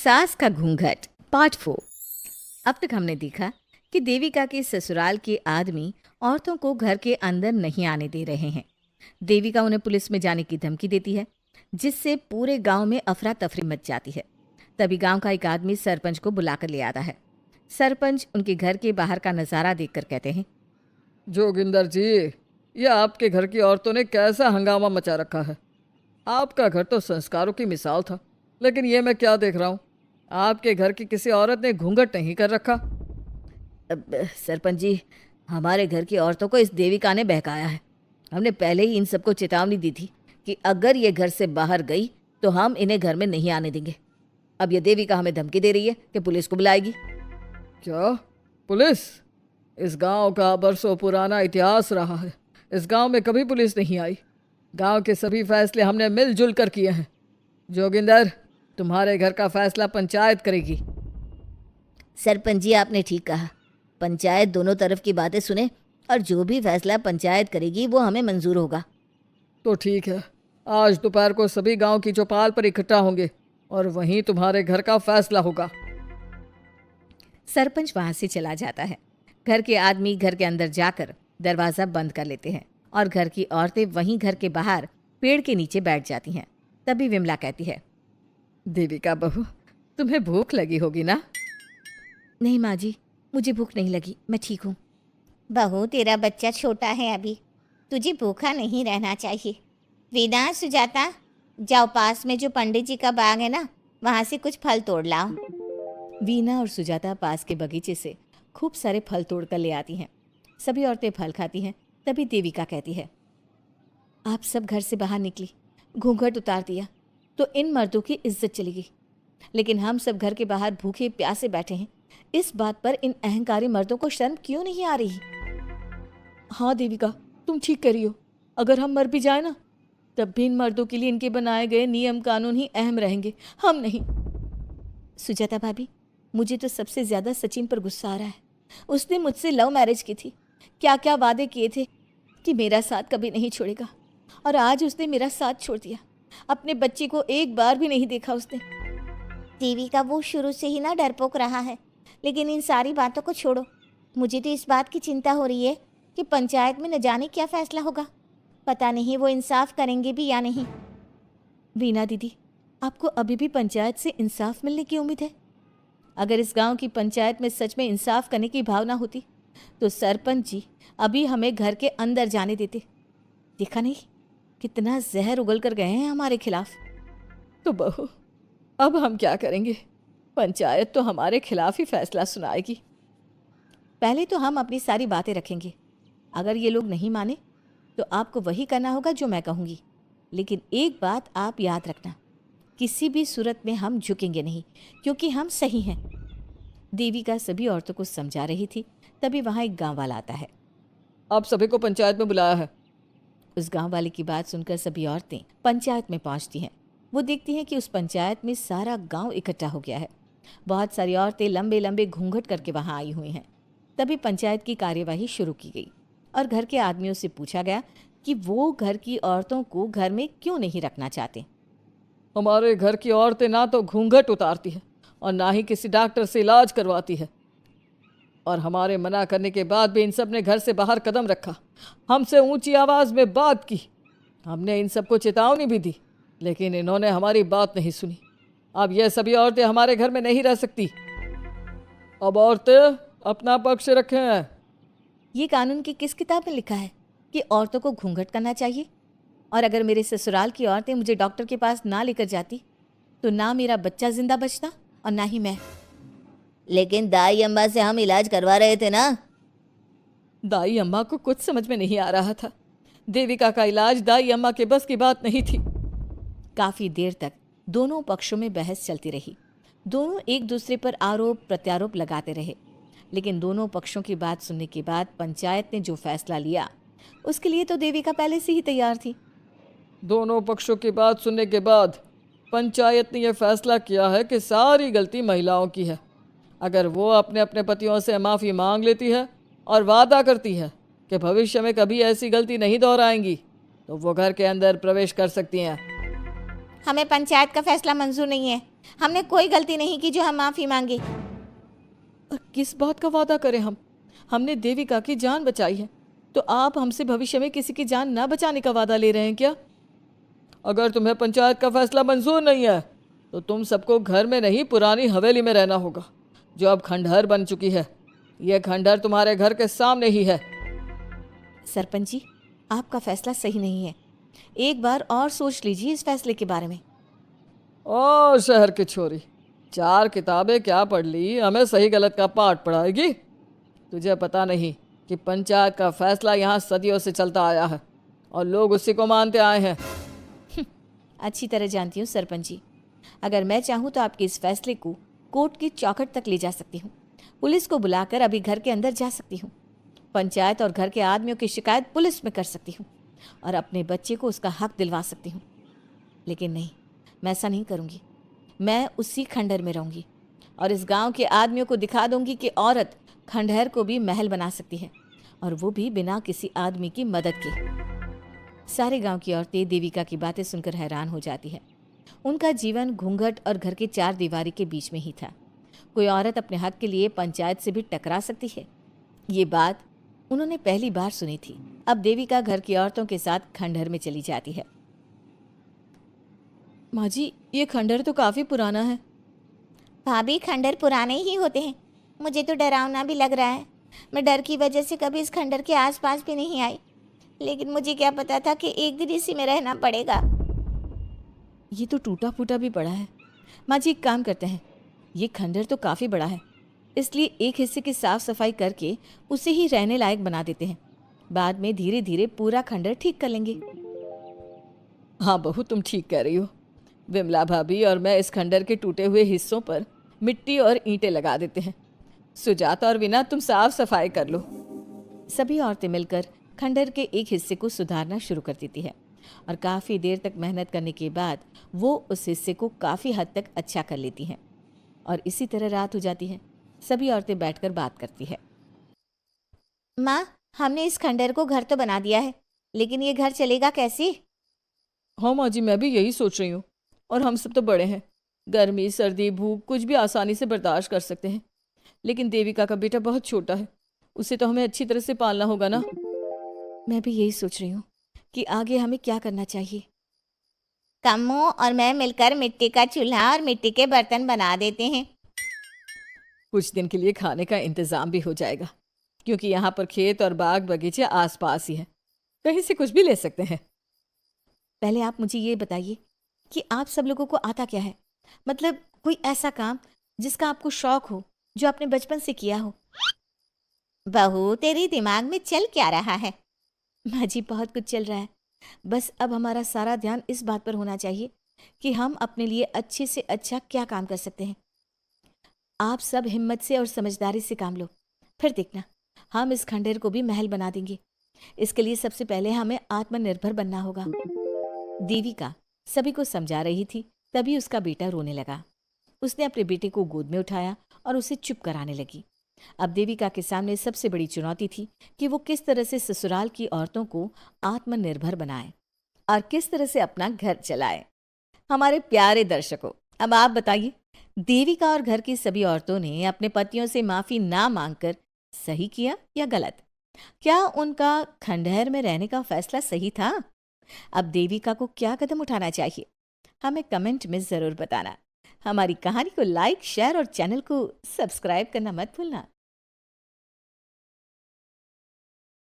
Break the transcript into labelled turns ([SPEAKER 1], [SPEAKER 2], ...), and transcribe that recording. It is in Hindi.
[SPEAKER 1] सास का घूंघट पार्ट 4। अब तक हमने देखा कि देविका के ससुराल के आदमी औरतों को घर के अंदर नहीं आने दे रहे हैं। देविका उन्हें पुलिस में जाने की धमकी देती है, जिससे पूरे गांव में अफरा तफरी मच जाती है। तभी गांव का एक आदमी सरपंच को बुलाकर ले आता है। सरपंच उनके घर के बाहर का नज़ारा देखकर कहते हैं,
[SPEAKER 2] जोगिंदर जी, ये आपके घर की औरतों ने कैसा हंगामा मचा रखा है। आपका घर तो संस्कारों की मिसाल था, लेकिन ये मैं क्या देख रहा हूँ, आपके घर की किसी औरत ने घूंघट नहीं कर रखा।
[SPEAKER 1] सरपंच जी, हमारे घर की औरतों को इस देविका ने बहकाया है। हमने पहले ही इन सबको चेतावनी दी थी कि अगर ये घर से बाहर गई तो हम इन्हें घर में नहीं आने देंगे। अब ये देविका हमें धमकी दे रही है कि पुलिस को बुलाएगी।
[SPEAKER 2] क्या पुलिस? इस गांव का बरसों पुराना इतिहास रहा है। इस गांव में कभी पुलिस नहीं आई। गांव के सभी फैसले हमने मिलजुल कर किए हैं। जोगिंदर, तुम्हारे घर का फैसला पंचायत करेगी।
[SPEAKER 1] सरपंच जी, आपने ठीक कहा। पंचायत दोनों तरफ की बातें सुने और जो भी फैसला पंचायत करेगी वो हमें मंजूर होगा।
[SPEAKER 2] तो ठीक है, आज दोपहर को सभी गांव की चौपाल पर इकट्ठा होंगे और वहीं तुम्हारे घर का फैसला होगा।
[SPEAKER 1] सरपंच वहां से चला जाता है। घर के आदमी घर के अंदर जाकर दरवाजा बंद कर लेते हैं और घर की औरतें वहीं घर के बाहर पेड़ के नीचे बैठ जाती हैं। तभी विमला कहती है,
[SPEAKER 2] देविका बहू, तुम्हें भूख लगी होगी ना?
[SPEAKER 1] नहीं माँ जी, मुझे भूख नहीं लगी, मैं ठीक हूँ।
[SPEAKER 3] बहू, तेरा बच्चा छोटा है अभी, तुझे भूखा नहीं रहना चाहिए। वीना, सुजाता, जाओ पास में जो पंडित जी का बाग है ना, वहाँ से कुछ फल तोड़ लाओ।
[SPEAKER 1] वीना और सुजाता पास के बगीचे से खूब सारे फल तोड़ कर ले आती हैं। सभी औरतें फल खाती हैं। तभी देविका कहती है, आप सब घर से बाहर निकली, घूंघट उतार दिया तो इन मर्दों की इज्जत चलेगी, लेकिन हम सब घर के बाहर भूखे प्यासे बैठे हैं। इस बात पर इन अहंकारी मर्दों को शर्म क्यों नहीं आ रही? हाँ देविका, तुम ठीक कह रही हो। अगर हम मर भी जाए ना, तब भी इन मर्दों के लिए इनके बनाए गए नियम कानून ही अहम रहेंगे, हम नहीं। सुजाता भाभी, मुझे तो सबसे ज़्यादा सचिन पर गुस्सा आ रहा है। उसने मुझसे लव मैरिज की थी, क्या क्या वादे किए थे कि मेरा साथ कभी नहीं छोड़ेगा, और आज उसने मेरा साथ छोड़ दिया। अपने बच्चे को एक बार भी नहीं देखा उसने।
[SPEAKER 3] देवी का वो शुरू से ही ना डरपोक रहा है, लेकिन इन सारी बातों को छोड़ो। मुझे तो इस बात की चिंता हो रही है कि पंचायत में न जाने क्या फैसला होगा। पता नहीं वो इंसाफ करेंगे भी या नहीं।
[SPEAKER 1] वीना दीदी, आपको अभी भी पंचायत से इंसाफ मिलने की उम्मीद है? अगर इस गांव की पंचायत में सच में इंसाफ करने की भावना होती तो सरपंच जी अभी हमें घर के अंदर जाने देते। देखा नहीं कितना जहर उगल कर गए हैं हमारे खिलाफ।
[SPEAKER 2] तो बहू, अब हम क्या करेंगे? पंचायत तो हमारे खिलाफ ही फैसला सुनाएगी।
[SPEAKER 1] पहले तो हम अपनी सारी बातें रखेंगे। अगर ये लोग नहीं माने तो आपको वही करना होगा जो मैं कहूँगी। लेकिन एक बात आप याद रखना, किसी भी सूरत में हम झुकेंगे नहीं, क्योंकि हम सही हैं। देविका सभी औरतों को समझा रही थी। तभी वहाँ एक गांव वाला आता है।
[SPEAKER 2] आप सभी को पंचायत में बुलाया है।
[SPEAKER 1] उस गांव वाले की बात सुनकर सभी औरतें पंचायत में पहुंचती हैं। वो देखती हैं कि उस पंचायत में सारा गांव इकट्ठा हो गया है। बहुत सारी औरतें लंबे लंबे घूंघट करके वहां आई हुई हैं। तभी पंचायत की कार्यवाही शुरू की गई और घर के आदमियों से पूछा गया कि वो घर की औरतों को घर में क्यों नहीं रखना चाहते।
[SPEAKER 2] हमारे घर की औरतें ना तो घूंघट उतारती है और ना ही किसी डॉक्टर से इलाज करवाती है, और हमारे मना करने के बाद भी इन सब ने घर से बाहर कदम रखा, हमसे ऊंची आवाज़ में बात की। हमने इन सबको चेतावनी भी दी, लेकिन इन्होंने हमारी बात नहीं सुनी। अब यह सभी औरतें हमारे घर में नहीं रह सकती। अब औरतें अपना पक्ष रखें।
[SPEAKER 1] ये कानून की किस किताब में लिखा है कि औरतों को घूंघट करना चाहिए? और अगर मेरे ससुराल की औरतें मुझे डॉक्टर के पास ना लेकर जाती तो ना मेरा बच्चा जिंदा बचता और ना ही मैं।
[SPEAKER 3] लेकिन दाई अम्मा से हम इलाज करवा रहे थे ना।
[SPEAKER 2] दाई अम्मा को कुछ समझ में नहीं आ रहा था। देविका का इलाज दाई अम्मा के बस की बात नहीं थी।
[SPEAKER 1] काफ़ी देर तक दोनों पक्षों में बहस चलती रही। दोनों एक दूसरे पर आरोप प्रत्यारोप लगाते रहे, लेकिन दोनों पक्षों की बात सुनने के बाद पंचायत ने जो फैसला लिया उसके लिए तो देविका पहले से ही तैयार थी।
[SPEAKER 2] दोनों पक्षों की बात सुनने के बाद पंचायत ने यह फैसला किया है कि सारी गलती महिलाओं की है। अगर वो अपने अपने पतियों से माफ़ी मांग लेती है और वादा करती है कि भविष्य में कभी ऐसी गलती नहीं दोहराएंगी, तो वो घर के अंदर प्रवेश कर सकती हैं।
[SPEAKER 3] हमें पंचायत का फैसला मंजूर नहीं है। हमने कोई गलती नहीं की जो हम माफ़ी मांगे।
[SPEAKER 2] और किस बात का वादा करें हम? हमने देविका की जान बचाई है, तो आप हमसे भविष्य में किसी की जान ना बचाने का वादा ले रहे हैं क्या? अगर तुम्हें पंचायत का फैसला मंजूर नहीं है तो तुम सबको घर में नहीं पुरानी हवेली में रहना होगा, जो अब खंडहर बन चुकी है। यह खंडहर तुम्हारे घर के सामने ही है।
[SPEAKER 1] सरपंच जी, आपका फैसला सही नहीं है। एक बार और सोच लीजिए इस फैसले के बारे में।
[SPEAKER 2] ओ शहर की छोरी, 4 किताबें क्या पढ़ ली, हमें सही गलत का पाठ पढ़ाएगी? तुझे पता नहीं कि पंचायत का फैसला यहाँ सदियों से चलता आया है और लोग उसी को मानते आए हैं।
[SPEAKER 1] अच्छी तरह जानती हूँ सरपंच जी। अगर मैं चाहूँ तो आपके इस फैसले को कोर्ट की चौखट तक ले जा सकती हूँ। पुलिस को बुलाकर अभी घर के अंदर जा सकती हूँ। पंचायत और घर के आदमियों की शिकायत पुलिस में कर सकती हूँ और अपने बच्चे को उसका हक दिलवा सकती हूँ। लेकिन नहीं, मैं ऐसा नहीं करूँगी। मैं उसी खंडहर में रहूँगी और इस गांव के आदमियों को दिखा दूंगी कि औरत खंडहर को भी महल बना सकती है, और वो भी बिना किसी आदमी की मदद के। सारे गांव की औरतें देविका की बातें सुनकर हैरान हो जाती है। उनका जीवन घूंघट और घर के 4 दीवारी के बीच में ही था। कोई औरत अपने हक के लिए पंचायत से भी टकरा सकती है, ये बात उन्होंने पहली बार सुनी थी। अब देविका घर की औरतों के साथ खंडहर में चली जाती है।
[SPEAKER 2] माँ जी, ये खंडहर तो काफ़ी पुराना है।
[SPEAKER 3] भाभी, खंडहर पुराने ही होते हैं। मुझे तो डरावना भी लग रहा है। मैं डर की वजह से कभी इस खंडहर के आसपास भी नहीं आई, लेकिन मुझे क्या पता था कि एक दिन इसी में रहना पड़ेगा।
[SPEAKER 1] ये तो टूटा फूटा भी पड़ा है। माँ जी, एक काम करते हैं, ये खंडहर तो काफ़ी बड़ा है, इसलिए एक हिस्से की साफ सफाई करके उसे ही रहने लायक बना देते हैं। बाद में धीरे धीरे पूरा खंडहर ठीक कर लेंगे।
[SPEAKER 2] हाँ बहू, तुम ठीक कह रही हो। विमला भाभी और मैं इस खंडहर के टूटे हुए हिस्सों पर मिट्टी और ईंटें लगा देते हैं। सुजाता और विना, तुम साफ सफाई कर लो।
[SPEAKER 1] सभी औरतें मिलकर खंडहर के एक हिस्से को सुधारना शुरू कर देती है और काफ़ी देर तक मेहनत करने के बाद वो उस हिस्से को काफ़ी हद तक अच्छा कर लेती हैं। और इसी तरह रात हो जाती है। सभी औरतें बैठकर बात करती है।
[SPEAKER 3] माँ, हमने इस खंडहर को घर तो बना दिया है, लेकिन ये घर चलेगा कैसे?
[SPEAKER 2] हाँ माँ जी, मैं भी यही सोच रही हूँ। और हम सब तो बड़े हैं, गर्मी सर्दी भूख कुछ भी आसानी से बर्दाश्त कर सकते हैं, लेकिन देविका का बेटा बहुत छोटा है, उसे तो हमें अच्छी तरह से पालना होगा ना।
[SPEAKER 1] मैं भी यही सोच रही हूँ कि आगे हमें क्या करना चाहिए।
[SPEAKER 3] कम्मो और मैं मिलकर मिट्टी का चूल्हा और मिट्टी के बर्तन बना देते हैं।
[SPEAKER 2] कुछ दिन के लिए खाने का इंतज़ाम भी हो जाएगा, क्योंकि यहाँ पर खेत और बाग बगीचे आसपास ही हैं, कहीं से कुछ भी ले सकते हैं।
[SPEAKER 1] पहले आप मुझे ये बताइए कि आप सब लोगों को आता क्या है? मतलब कोई ऐसा काम जिसका आपको शौक हो, जो आपने बचपन से किया हो।
[SPEAKER 3] बहू, तेरे दिमाग में चल क्या रहा है?
[SPEAKER 1] माँ जी, बहुत कुछ चल रहा है। बस अब हमारा सारा ध्यान इस बात पर होना चाहिए कि हम अपने लिए अच्छे से अच्छा क्या काम कर सकते हैं। आप सब हिम्मत से और समझदारी से काम लो, फिर देखना हम इस खंडहर को भी महल बना देंगे। इसके लिए सबसे पहले हमें आत्मनिर्भर बनना होगा। देविका सभी को समझा रही थी, तभी उसका बेटा रोने लगा। उसने अपने बेटे को गोद में उठाया और उसे चुप कराने लगी। अब देविका के सामने सबसे बड़ी चुनौती थी कि वो किस तरह से ससुराल की औरतों को आत्मनिर्भर बनाए और किस तरह से अपना घर चलाए। हमारे प्यारे दर्शकों, अब आप बताइए, देविका और घर की सभी औरतों ने अपने पतियों से माफी ना मांगकर सही किया या गलत? क्या उनका खंडहर में रहने का फैसला सही था? अब देविका को क्या कदम उठाना चाहिए, हमें कमेंट में जरूर बताना। हमारी कहानी को लाइक, शेयर और चैनल को सब्सक्राइब करना मत भूलना।